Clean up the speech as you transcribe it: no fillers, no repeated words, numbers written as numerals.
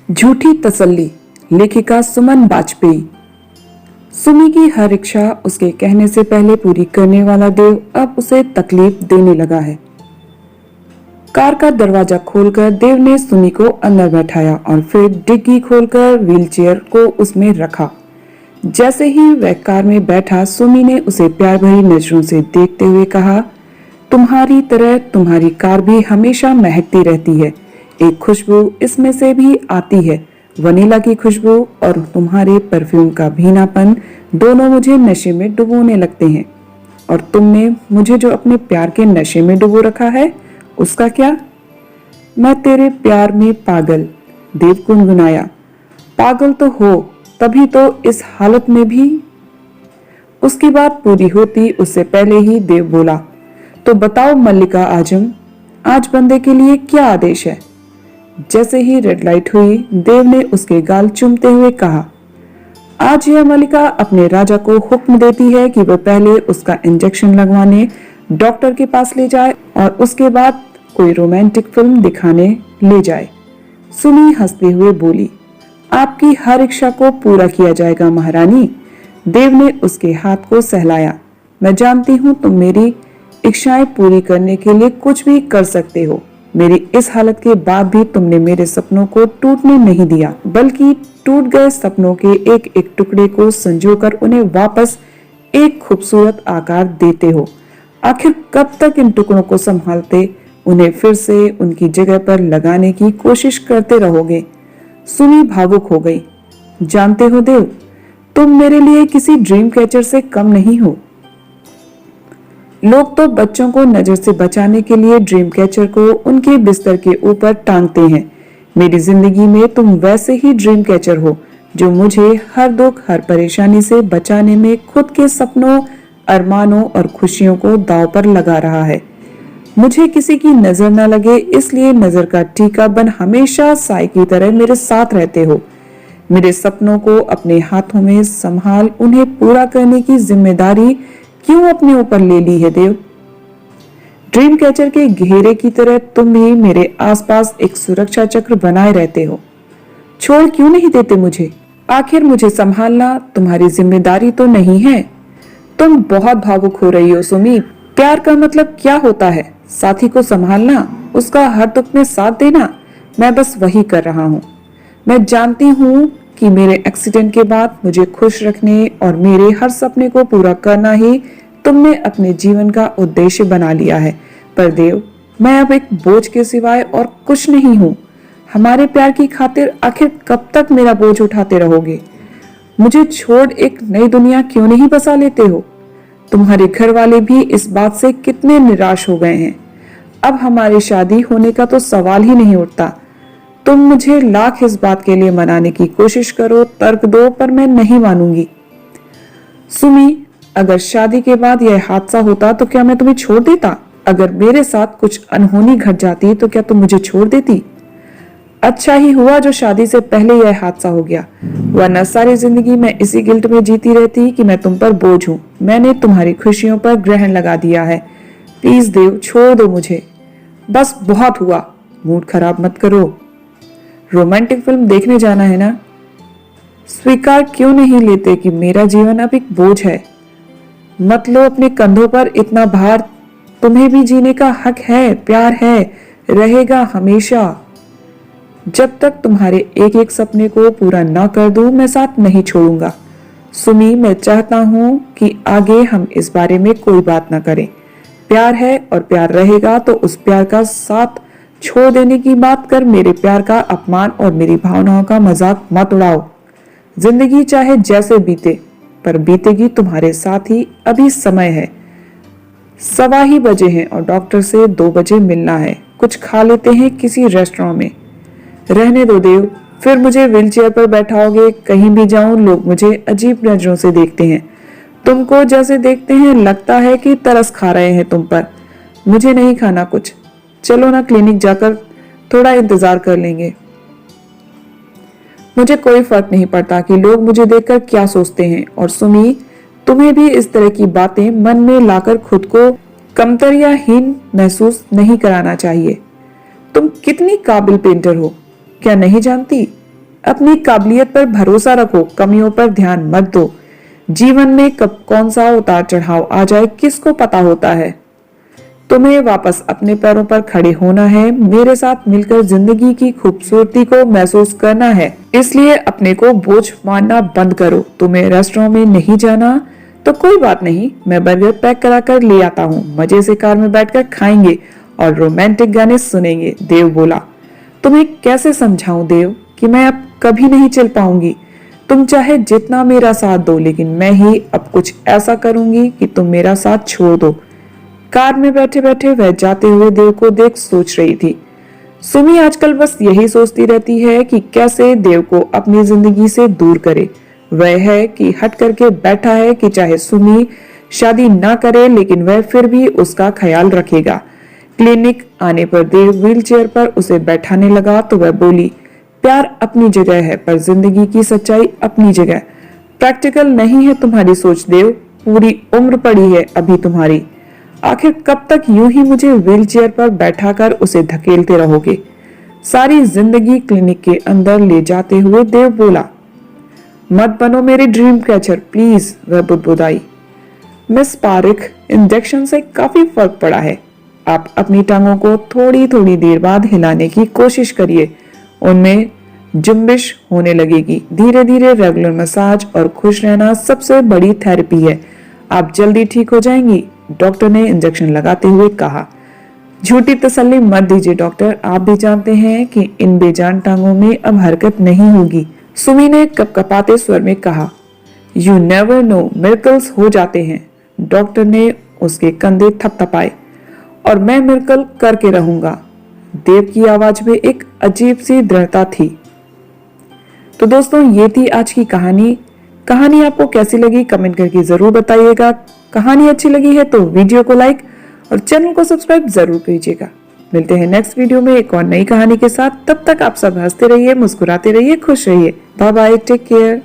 झूठी तसल्ली। लेखिका सुमन बाजपेयी। सुमी की हर इच्छा उसके कहने से पहले पूरी करने वाला देव अब उसे तकलीफ देने लगा है। कार का दरवाजा खोलकर देव ने सुमी को अंदर बैठाया और फिर डिग्गी खोलकर व्हीलचेयर को उसमें रखा। जैसे ही वह कार में बैठा, सुमी ने उसे प्यार भरी नजरों से देखते हुए कहा, तुम्हारी तरह तुम्हारी कार भी हमेशा महकती रहती है। एक खुशबू इसमें से भी आती है, वनीला की खुशबू, और तुम्हारे परफ्यूम का भीनापन दोनों मुझे नशे में डुबोने लगते हैं। और तुमने मुझे जो अपने प्यार के नशे में डुबो रखा है, उसका क्या? मैं तेरे प्यार में पागल। देव गुनगुनाया। पागल तो हो, तभी तो इस हालत में भी। उसकी बात पूरी होती उससे पहले ही देव बोला, तो बताओ मल्लिका आजम, आज बंदे के लिए क्या आदेश है? जैसे ही रेड लाइट हुई, देव ने उसके गाल चूमते हुए कहा, आज यह मल्लिका अपने राजा को हुक्म देती है कि वह पहले उसका इंजेक्शन लगवाने डॉक्टर के पास ले जाए और उसके बाद कोई रोमांटिक फिल्म दिखाने ले जाए। सुमी हंसते हुए बोली, आपकी हर इच्छा को पूरा किया जाएगा महारानी। देव ने उसके हाथ को सहलाया। मैं जानती हूँ तुम मेरी इच्छाएं पूरी करने के लिए कुछ भी कर सकते हो। मेरी इस हालत के बाद भी तुमने मेरे सपनों को टूटने नहीं दिया, बल्कि टूट गए सपनों के एक एक टुकड़े को संजोकर उन्हें वापस एक खूबसूरत आकार देते हो। आखिर कब तक इन टुकड़ों को संभालते उन्हें फिर से उनकी जगह पर लगाने की कोशिश करते रहोगे? सुमी भावुक हो गई। जानते हो देव, तुम मेरे लिए किसी ड्रीम कैचर से कम नहीं हो। लोग तो बच्चों को नजर से बचाने के लिए ड्रीम कैचर को उनके बिस्तर के ऊपर टांगते हैं। मेरी जिंदगी में तुम वैसे ही ड्रीम कैचर हो, जो मुझे हर दुख हर परेशानी से बचाने में खुद के सपनों, अरमानों और खुशियों को दांव पर लगा रहा है। मुझे किसी की नजर न लगे, इसलिए नजर का टीका बन हमेशा साई की तरह मेरे साथ रहते हो। मेरे सपनों को अपने हाथों में संभाल उन्हें पूरा करने की जिम्मेदारी क्यों अपने ऊपर ले ली है देव? ड्रीम कैचर के घेरे की तरह तुम भी मेरे आसपास एक सुरक्षा चक्र बनाए रहते हो। छोड़ क्यों नहीं देते मुझे? आखिर मुझे संभालना तुम्हारी जिम्मेदारी तो नहीं है? तुम बहुत भावुक हो रही हो सुमी। प्यार का मतलब क्या होता है? साथी को संभालना, उसका हर दुख में साथ देना। मैं बस वही कर रहा हूँ। मैं जानती हूँ कि मेरे एक्सीडेंट के बाद मुझे खुश रखने और मेरे हर सपने को पूरा करना ही तुमने अपने जीवन का उद्देश्य बना लिया है। पर देव, मैं अब एक बोझ के सिवाय और कुछ नहीं हूँ। हमारे प्यार की खातिर आखिर कब तक मेरा बोझ उठाते रहोगे? मुझे छोड़ एक नई दुनिया क्यों नहीं बसा लेते हो? तुम्हारे घर वाले भी इस बात से कितने निराश हो गए हैं। अब हमारी शादी होने का तो सवाल ही नहीं उठता। तुम मुझे लाख इस बात के लिए मनाने की कोशिश करो, तर्क दो, पर मैं नहीं मानूंगी। सुमी, अगर शादी के बाद यह हादसा होता तो क्या मैं तुम्हें छोड़ देता? अगर मेरे साथ कुछ अनहोनी घट जाती तो क्या तुम मुझे छोड़ देती? अच्छा ही हुआ जो शादी से पहले यह हादसा हो गया, वरना सारी जिंदगी मैं इसी गिल्ट में जीती रहती कि मैं तुम पर बोझ हूँ। मैंने तुम्हारी खुशियों पर ग्रहण लगा दिया है। प्लीज देव, छोड़ दो मुझे। बस बहुत हुआ, मूड खराब मत करो। रोमांटिक फिल्म देखने जाना है ना? स्वीकार क्यों नहीं लेते कि मेरा जीवन अब एक बोझ है? मत लो अपने कंधों पर इतना भार। तुम्हें भी जीने का हक है, प्यार है, रहेगा हमेशा। जब तक तुम्हारे एक एक सपने को पूरा ना कर दूं, मैं साथ नहीं छोड़ूंगा। सुमी, मैं चाहता हूं कि आगे हम इस बारे में कोई बात ना करें। प्यार है और प्यार रहेगा, तो उस प्यार का साथ छोड़ देने की बात कर मेरे प्यार का अपमान और मेरी भावनाओं का मजाक मत उड़ाओ। जिंदगी चाहे जैसे बीते, पर बीतेगी तुम्हारे साथ ही। अभी समय है, 1:15 बजे हैं और डॉक्टर से 2 बजे मिलना है। कुछ खा लेते हैं किसी रेस्टोरेंट में। रहने दो देव, फिर मुझे व्हीलचेयर पर बैठाओगे। कहीं भी जाऊं लोग मुझे अजीब नजरों से देखते हैं। तुमको जैसे देखते हैं लगता है कि तरस खा रहे हैं तुम पर। मुझे नहीं खाना कुछ। चलो ना, क्लिनिक जाकर थोड़ा इंतजार कर लेंगे। मुझे कोई फर्क नहीं पड़ता कि लोग मुझे देखकर क्या सोचते हैं। और सुमी, तुम्हें भी इस तरह की बातें मन में लाकर खुद को कमतर या हीन महसूस नहीं कराना चाहिए। तुम कितनी काबिल पेंटर हो, क्या नहीं जानती? अपनी काबिलियत पर भरोसा रखो, कमियों पर ध्यान मत दो। जीवन में कब कौन सा उतार चढ़ाव आ जाए किसको पता होता है। तुम्हें वापस अपने पैरों पर खड़े होना है, मेरे साथ मिलकर जिंदगी की खूबसूरती को महसूस करना है। इसलिए अपने को बोझ मानना बंद करो। तुम्हें रेस्टोरेंट में नहीं जाना तो कोई बात नहीं, मैं बर्गर पैक कराकर ले आता हूँ। मजे से कार में बैठकर खाएंगे और रोमांटिक गाने सुनेंगे। देव बोला, तुम्हें कैसे समझाऊं देव कि मैं अब कभी नहीं चल पाऊंगी। तुम चाहे जितना मेरा साथ दो, लेकिन मैं ही अब कुछ ऐसा करूंगी कि तुम मेरा साथ छोड़ दो। कार में बैठे बैठे वह जाते हुए देव को देख सोच रही थी। सुमी आजकल बस यही सोचती रहती है कि कैसे देव को अपनी जिंदगी से दूर करे। वह है कि हट करके बैठा है कि चाहे सुमी शादी ना करे लेकिन वह फिर भी उसका ख्याल रखेगा। क्लिनिक आने पर देव व्हीलचेयर पर उसे बैठाने लगा तो वह बोली, प्यार अपनी जगह है पर जिंदगी की सच्चाई अपनी जगह। प्रैक्टिकल नहीं है तुम्हारी सोच देव, पूरी उम्र पड़ी है अभी तुम्हारी। आखिर कब तक यूं ही मुझे व्हीलचेयर पर बैठाकर उसे धकेलते रहोगे। सारी जिंदगी क्लिनिक के अंदर ले जाते हुए देव बोला, मत बनो मेरी ड्रीम कैचर प्लीज। वह बुदबुदाई, मिस पारिक, इंजेक्शन से काफी फर्क पड़ा है। आप अपनी टांगों को थोड़ी थोड़ी देर बाद हिलाने की कोशिश करिए, उनमें जुम्बिश होने लगेगी। धीरे धीरे रेगुलर मसाज और खुश रहना सबसे बड़ी थेरेपी है। आप जल्दी ठीक हो जाएंगी, डॉक्टर ने इंजेक्शन लगाते हुए कहा। झूठी तसल्ली मत दीजिए डॉक्टर, आप भी जानते हैं कि इन बेजान टांगों में अब हरकत नहीं होगी। सुमी ने कपकपाते स्वर में कहा, यू नेवर नो, मिरेकल्स हो जाते हैं। डॉक्टर ने उसके कंधे थपथपाए, और मैं मिरेकल करके रहूंगा। देव की आवाज में एक अजीब सी दृढ़ता थी। तो दोस्तों, ये थी आज की कहानी। कहानी आपको कैसी लगी कमेंट करके जरूर बताइएगा। कहानी अच्छी लगी है तो वीडियो को लाइक और चैनल को सब्सक्राइब जरूर कीजिएगा। मिलते हैं नेक्स्ट वीडियो में एक और नई कहानी के साथ। तब तक आप सब हंसते रहिए, मुस्कुराते रहिए, खुश रहिए। Bye bye, take care.